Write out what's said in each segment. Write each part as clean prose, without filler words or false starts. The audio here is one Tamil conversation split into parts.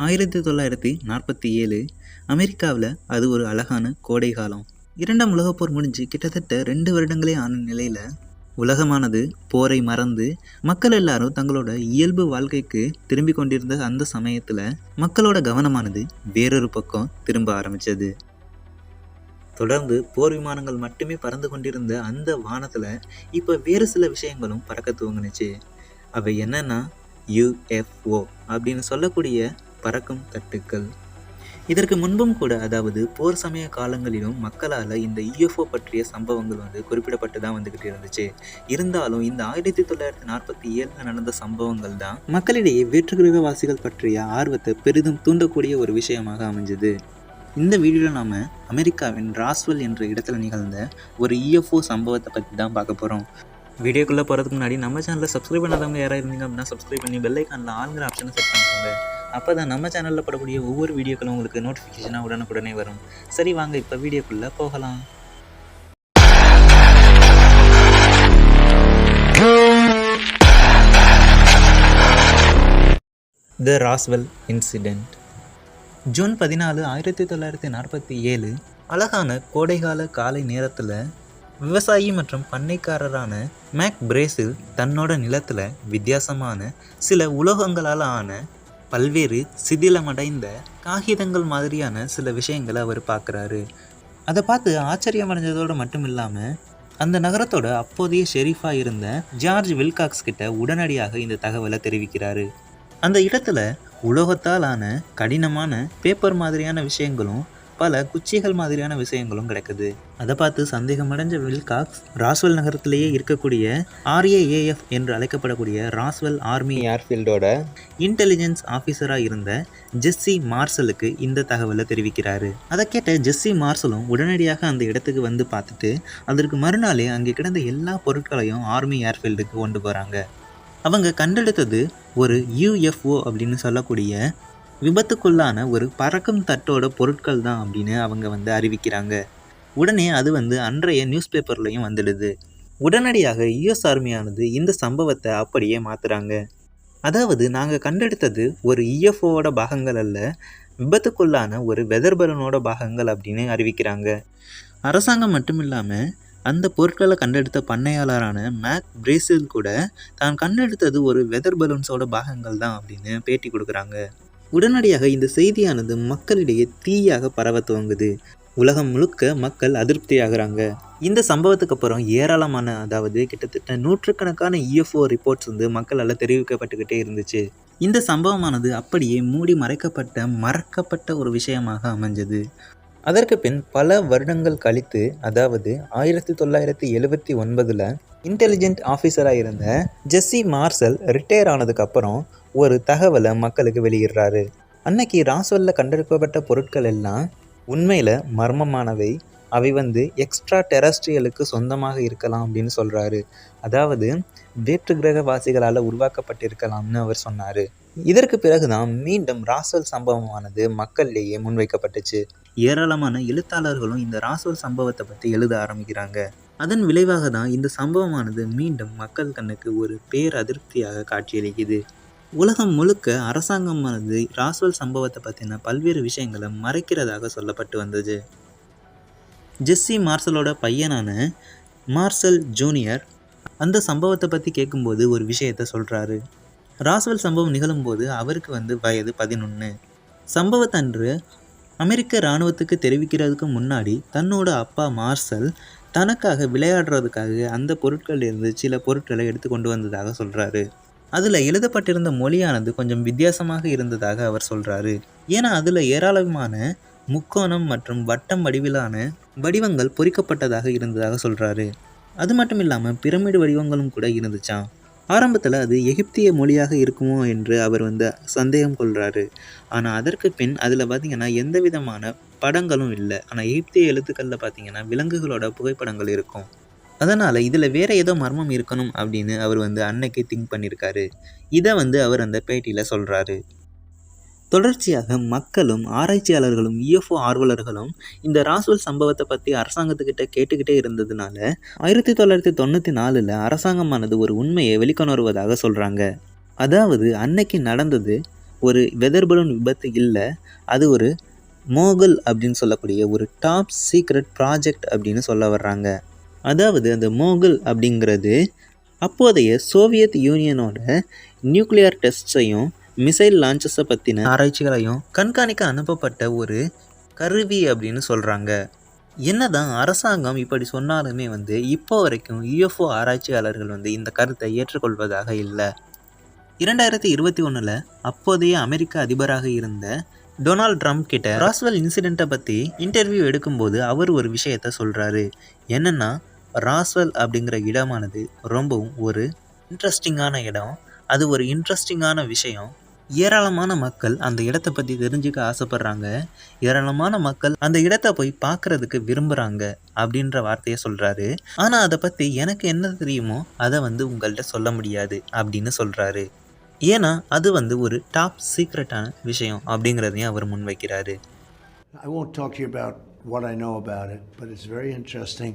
1947 அமெரிக்காவில் அது ஒரு அழகான கோடை காலம். 2ஆம் உலகப் போர் முடிஞ்சு கிட்டத்தட்ட 2 வருடங்களே ஆன நிலையில் உலகமானது போரை மறந்து மக்கள் எல்லாரும் தங்களோட இயல்பு வாழ்க்கைக்கு திரும்பி கொண்டிருந்த அந்த சமயத்தில் மக்களோட கவனமானது வேறொரு பக்கம் திரும்ப ஆரம்பித்தது. தொடர்ந்து போர் விமானங்கள் மட்டுமே பறந்து கொண்டிருந்த அந்த வானத்தில் இப்போ வேறு சில விஷயங்களும் பறக்க துவங்குனுச்சு. அவை என்னன்னா UFO அப்படின்னு சொல்லக்கூடிய பறக்கும் தட்டுக்கள். இதற்கு முன்பும் கூட, அதாவது போர் சமய காலங்களிலும் மக்களால் இந்த UFO பற்றிய சம்பவங்கள் குறிப்பிடப்பட்டு தான் வந்துக்கிட்டு இருந்துச்சு. இருந்தாலும் இந்த 1947 நடந்த சம்பவங்கள் தான் மக்களிடையே வேற்றுக்கிரகவாசிகள் பற்றிய ஆர்வத்தை பெரிதும் தூண்டக்கூடிய ஒரு விஷயமாக அமைஞ்சது. இந்த வீடியோவில் நாம் அமெரிக்காவின் ராஸ்வெல் என்ற இடத்துல நிகழ்ந்த ஒரு UFO சம்பவத்தை பற்றி தான் பார்க்க போகிறோம். வீடியோக்குள்ளே போகிறதுக்கு முன்னாடி நம்ம சேனலில் சப்ஸ்கிரைப் பண்ணாதவங்க யாராக இருந்தீங்க அப்படின்னா சப்ஸ்கிரைப் பண்ணி பெல் ஐக்கானில் ஆளுங்கிற ஆப்ஷனை செட் பண்ணிக்கோங்க. அப்போ தான் நம்ம சேனலில் படக்கூடிய ஒவ்வொரு வீடியோக்களும் உங்களுக்கு நோட்டிஃபிகேஷனாக உடனுக்குடனே வரும். சரி, வாங்க இப்போ வீடியோக்குள்ளே போகலாம். த ராஸ்வெல் இன்சிடெண்ட். ஜூன் 14, 1947 அழகான கோடைகால காலை நேரத்தில் விவசாயி மற்றும் பண்ணைக்காரரான மேக் பிரேசில் தன்னோட நிலத்தில் வித்தியாசமான சில உலோகங்களால் ஆன பல்வேறு சிதிலமடைந்த காகிதங்கள் மாதிரியான சில விஷயங்களை அவர் பார்க்குறாரு. அதை பார்த்து ஆச்சரியம் அடைஞ்சதோடு மட்டும் இல்லாமல் அந்த நகரத்தோட அப்போதைய ஷெரீஃபாக இருந்த ஜார்ஜ் வில்காக்ஸ் கிட்ட உடனடியாக இந்த தகவலை தெரிவிக்கிறாரு. அந்த இடத்துல உலோகத்தால் ஆன கடினமான பேப்பர் மாதிரியான விஷயங்களும் பல குச்சிகள் மாதிரியான விஷயங்களும் கிடைக்குது. அதை பார்த்து சந்தேகமடைஞ்ச வில்காக்ஸ் ராஸ்வெல் நகரத்திலேயே இருக்கக்கூடிய RAAF என்று அழைக்கப்படக்கூடிய ராஸ்வெல் ஆர்மி ஏர்ஃபீல்டோட இன்டெலிஜென்ஸ் ஆஃபீஸராக இருந்த ஜெஸ்ஸி மார்சலுக்கு இந்த தகவலை தெரிவிக்கிறாரு. அதை கேட்ட ஜெஸ்ஸி மார்சலும் உடனடியாக அந்த இடத்துக்கு வந்து பார்த்துட்டு அதற்கு மறுநாளே அங்கே கிடந்த எல்லா பொருட்களையும் ஆர்மி ஏர்ஃபீல்டுக்கு கொண்டு போகிறாங்க. அவங்க கண்டெடுத்தது ஒரு UFO அப்படின்னு சொல்லக்கூடிய விபத்துக்குள்ளான ஒரு பறக்கும் தட்டோட பொருட்கள் தான் அப்படின்னு அவங்க அறிவிக்கிறாங்க. உடனே அது அன்றைய நியூஸ் பேப்பர்லையும் வந்துடுது. உடனடியாக US ஆர்மியானது இந்த சம்பவத்தை அப்படியே மாற்றுறாங்க. அதாவது, நாங்கள் கண்டெடுத்தது ஒரு UFOவோட பாகங்கள் அல்ல, விபத்துக்குள்ளான ஒரு வெதர் பலூனோட பாகங்கள் அப்படின்னு அறிவிக்கிறாங்க. அரசாங்கம் மட்டும் இல்லாமல் அந்த பொருட்களை கண்டெடுத்த பண்ணையாளரான மேக் பிரேசில் கூட தான் கண்டெடுத்தது ஒரு வெதர் பலூன்ஸோட பாகங்கள் தான் அப்படின்னு பேட்டி கொடுக்குறாங்க. உடனடியாக இந்த செய்தியானது மக்களிடையே தீயாக பரவ துவங்குது. உலகம் முழுக்க மக்கள் அதிருப்தியாகிறாங்க. இந்த சம்பவத்துக்கு அப்புறம் ஏராளமான, அதாவது கிட்டத்தட்ட நூற்றுக்கணக்கான UFO ரிப்போர்ட்ஸ் மக்களால் தெரிவிக்கப்பட்டுக்கிட்டே இருந்துச்சு. இந்த சம்பவமானது அப்படியே மூடி மறைக்கப்பட்ட ஒரு விஷயமாக அமைஞ்சது. அதற்கு பின் பல வருடங்கள் கழித்து, அதாவது 1979 இன்டெலிஜென்ட் ஆஃபீஸராக இருந்த ஜெஸ்ஸி மார்சல் ரிட்டையர் ஆனதுக்கப்புறம் ஒரு தகவலை மக்களுக்கு வெளியிடுறாரு. அன்னைக்கு ராஸ்வெல்ல கண்டெடுக்கப்பட்ட பொருட்கள் எல்லாம் உண்மையில் மர்மமானவை, அவை எக்ஸ்ட்ரா டெரஸ்ட்ரியலுக்கு சொந்தமாக இருக்கலாம் அப்படின்னு சொல்கிறாரு. அதாவது வேற்று கிரகவாசிகளால் உருவாக்கப்பட்டிருக்கலாம்னு அவர் சொன்னார். இதற்கு பிறகுதான் மீண்டும் ராஸ்வெல் சம்பவமானது மக்களிடையே முன்வைக்கப்பட்டுச்சு. ஏராளமான எழுத்தாளர்களும் இந்த ராஸ்வெல் சம்பவத்தை பற்றி எழுத ஆரம்பிக்கிறாங்க. அதன் விளைவாக தான் இந்த சம்பவமானது மீண்டும் மக்கள் கண்ணுக்கு ஒரு பேரதிருப்தியாக காட்சியளிக்குது. உலகம் முழுக்க அரசாங்கமானது ராஸ்வெல் சம்பவத்தை பற்றின பல்வேறு விஷயங்களை மறைக்கிறதாக சொல்லப்பட்டு வந்தது. ஜெஸ்ஸி மார்சலோட பையனான மார்சல் ஜூனியர் அந்த சம்பவத்தை பற்றி கேட்கும்போது ஒரு விஷயத்த சொல்கிறாரு. ராஸ்வெல் சம்பவம் நிகழும்போது அவருக்கு வயது 11. சம்பவத்தன்று அமெரிக்க இராணுவத்துக்கு தெரிவிக்கிறதுக்கு முன்னாடி தன்னோட அப்பா மார்சல் தனக்காக விளையாடுறதுக்காக அந்த பொருட்கள் இருந்து சில பொருட்களை எடுத்து கொண்டு வந்ததாக சொல்கிறாரு. அதில் எழுதப்பட்டிருந்த மொழியானது கொஞ்சம் வித்தியாசமாக இருந்ததாக அவர் சொல்கிறாரு. ஏன்னா அதில் ஏராளமான முக்கோணம் மற்றும் வட்டம் வடிவிலான வடிவங்கள் பொறிக்கப்பட்டதாக இருந்ததாக சொல்கிறாரு. அது மட்டும் இல்லாமல் பிரமிடு வடிவங்களும் கூட இருந்துச்சான். ஆரம்பத்தில் அது எகிப்திய மொழியாக இருக்குமோ என்று அவர் சந்தேகம் கொள்கிறாரு. ஆனால் அதற்கு பின் அதில் பார்த்திங்கன்னா எந்த விதமான படங்களும் இல்லை. ஆனால் எகிப்திய எழுத்துக்களில் பார்த்திங்கன்னா விலங்குகளோட புகைப்படங்கள் இருக்கும். அதனால் இதில் வேறு ஏதோ மர்மம் இருக்கணும் அப்படின்னு அவர் அன்னைக்கு திங்க் பண்ணியிருக்காரு. இதை அவர் அந்த பேட்டியில் சொல்கிறாரு. தொடர்ச்சியாக மக்களும் ஆராய்ச்சியாளர்களும் UFO ஆர்வலர்களும் இந்த ராஸ்வெல் சம்பவத்தை பற்றி அரசாங்கத்துக்கிட்ட கேட்டுக்கிட்டே இருந்ததுனால 1994 அரசாங்கமானது ஒரு உண்மையை வெளிக்கொணர்வதாக சொல்கிறாங்க. அதாவது அன்னைக்கு நடந்தது ஒரு வெதர் பலூன் விபத்து இல்லை, அது ஒரு மோகல் அப்படின்னு சொல்லக்கூடிய ஒரு டாப் சீக்ரெட் ப்ராஜெக்ட் அப்படின்னு சொல்ல வர்றாங்க. அதாவது அந்த மோகல் அப்படிங்கிறது அப்போதைய சோவியத் யூனியனோட நியூக்ளியர் டெஸ்ட்ஸையும் மிசைல் லான்ச்சஸை பற்றின ஆராய்ச்சிகளையும் கண்காணிக்க அனுப்பப்பட்ட ஒரு கருவி அப்படின்னு சொல்கிறாங்க. என்னதான் அரசாங்கம் இப்படி சொன்னாலுமே இப்போ வரைக்கும் யுஎஃப்ஓ ஆராய்ச்சியாளர்கள் இந்த கருத்தை ஏற்றுக்கொள்வதாக இல்லை. 2021 அப்போதைய அமெரிக்க அதிபராக இருந்த டொனால்ட் ட்ரம்ப் கிட்ட ராஸ்வெல் இன்சிடெண்ட்டை பற்றி இன்டர்வியூ எடுக்கும்போது அவர் ஒரு விஷயத்த சொல்கிறாரு. என்னென்னா, ராஸ்வெல் அப்படிங்கிற இடமானது ரொம்பவும் ஒரு இன்ட்ரெஸ்டிங்கான இடம், அது ஒரு இன்ட்ரெஸ்டிங்கான விஷயம். ஏராளமான மக்கள் அந்த இடத்த பற்றி தெரிஞ்சுக்க ஆசைப்படுறாங்க, ஏராளமான மக்கள் அந்த இடத்த போய் பார்க்குறதுக்கு விரும்புகிறாங்க அப்படின்ற வார்த்தையை சொல்கிறாரு. ஆனால் அதை பற்றி எனக்கு என்ன தெரியுமோ அதை உங்கள்கிட்ட சொல்ல முடியாது அப்படின்னு சொல்கிறாரு. ஏன்னா அது ஒரு டாப் சீக்ரெட்டான விஷயம் அப்படிங்கிறதையும் அவர் முன்வைக்கிறாரு. I won't talk to you about what I know about it, but it's very interesting.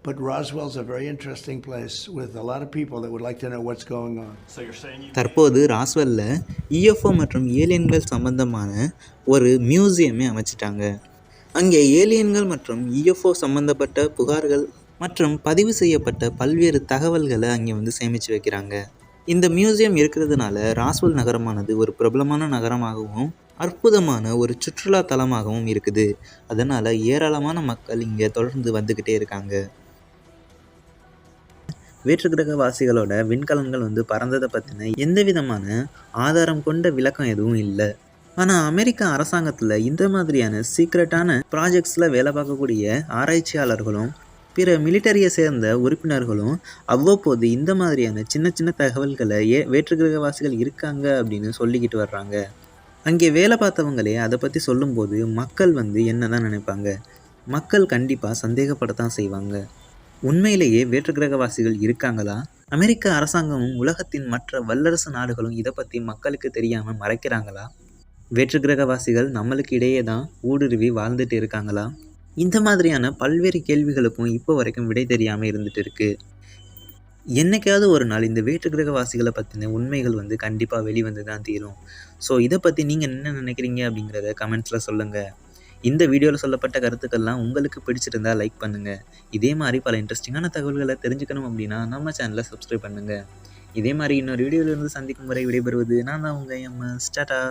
But Roswell's a very interesting place with a lot of people that would like to know what's going on. So you're saying you தற்போது ராஸ்வெல்ல யுஎஃப்ஓ மற்றும் ஏலியன்கள் சம்பந்தமான ஒரு மியூசியமே அமைச்சிட்டாங்க. அங்கே ஏலியன்கள் மற்றும் யுஎஃப்ஓ சம்பந்தப்பட்ட புகார்கள் மற்றும் பதிவு செய்யப்பட்ட பல்வேறு தகவல்களை அங்கே சேமித்து வைக்கிறாங்க. இந்த மியூசியம் இருக்கிறதுனால ராஸ்வெல் நகரமானது ஒரு பிரபலமான நகரமாகவும் அற்புதமான ஒரு சுற்றுலா தலமாகவும் இருக்குது. அதனால் ஏராளமான மக்கள் இங்கே தொடர்ந்து வந்துக்கிட்டே இருக்காங்க. வேற்றுக்கிரகவாசிகளோட விண்கலங்கள் பறந்ததை பற்றின எந்த விதமான ஆதாரம் கொண்ட விளக்கம் எதுவும் இல்லை. ஆனால் அமெரிக்க அரசாங்கத்தில் இந்த மாதிரியான சீக்ரெட்டான ப்ராஜெக்ட்ஸில் வேலை பார்க்கக்கூடிய ஆராய்ச்சியாளர்களும் பிற மிலிட்டரியை சேர்ந்த உறுப்பினர்களும் அவ்வப்போது இந்த மாதிரியான சின்ன சின்ன தகவல்களை வேற்றுக்கிரகவாசிகள் இருக்காங்க அப்படின்னு சொல்லிக்கிட்டு வர்றாங்க. அங்கே வேலை பார்த்தவங்களே அதை பற்றி சொல்லும்போது மக்கள் என்ன தான் நினைப்பாங்க? மக்கள் கண்டிப்பாக சந்தேகப்படத்தான் செய்வாங்க. உண்மையிலேயே வேற்றுக்கிரகவாசிகள் இருக்காங்களா? அமெரிக்க அரசாங்கமும் உலகத்தின் மற்ற வல்லரசு நாடுகளும் இதை பற்றி மக்களுக்கு தெரியாமல் மறைக்கிறாங்களா? வேற்றுக்கிரகவாசிகள் நம்மளுக்கு இடையே தான் ஊடுருவி வாழ்ந்துட்டு இருக்காங்களா? இந்த மாதிரியான பல்வேறு கேள்விகளுக்கும் இப்போ வரைக்கும் விடை தெரியாமல் இருந்துட்டு இருக்கு. என்னைக்காவது ஒரு நாள் இந்த வேற்றுக்கிரகவாசிகளை பற்றின உண்மைகள் கண்டிப்பாக வெளிவந்து தான் தீரும். ஸோ இதை பற்றி நீங்கள் என்ன நினைக்கிறீங்க அப்படிங்கிறத கமெண்ட்ஸில் சொல்லுங்கள். இந்த வீடியோவில் சொல்லப்பட்ட கருத்துக்கள்லாம் உங்களுக்கு பிடிச்சிருந்தா லைக் பண்ணுங்கள். இதே மாதிரி பல இன்ட்ரெஸ்டிங்கான தகவல்களை தெரிஞ்சுக்கணும் அப்படின்னா நம்ம சேனலை சப்ஸ்கிரைப் பண்ணுங்கள். இதே மாதிரி இன்னொரு வீடியோவிலிருந்து சந்திக்கும் வரை விடைபெறுவது நான் தான் உங்கள் எம்எஸ். டாடா.